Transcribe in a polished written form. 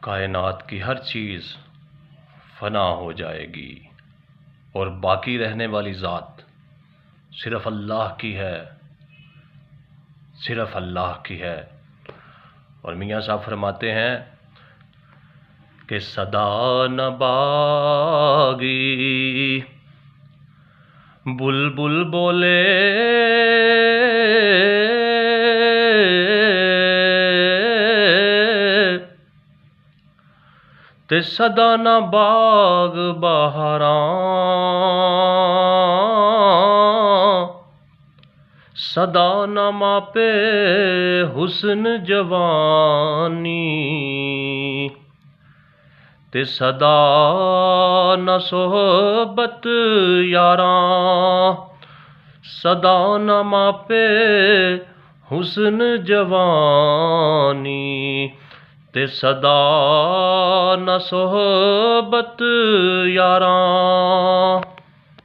कायनात की हर चीज़ फना हो जाएगी और बाकी रहने वाली ज़ात सिर्फ़ अल्लाह की है, सिर्फ़ अल्लाह की है। और मियाँ साहब फरमाते हैं कि सदा न बागी बुलबुल बोले ते सदा न बाग बहारां, सदा न मापे हुस्न जवानी ते सदा न सोहबत यारां, सदा न मापे हुस्न जवानी ते सदा न सोहबत यारां।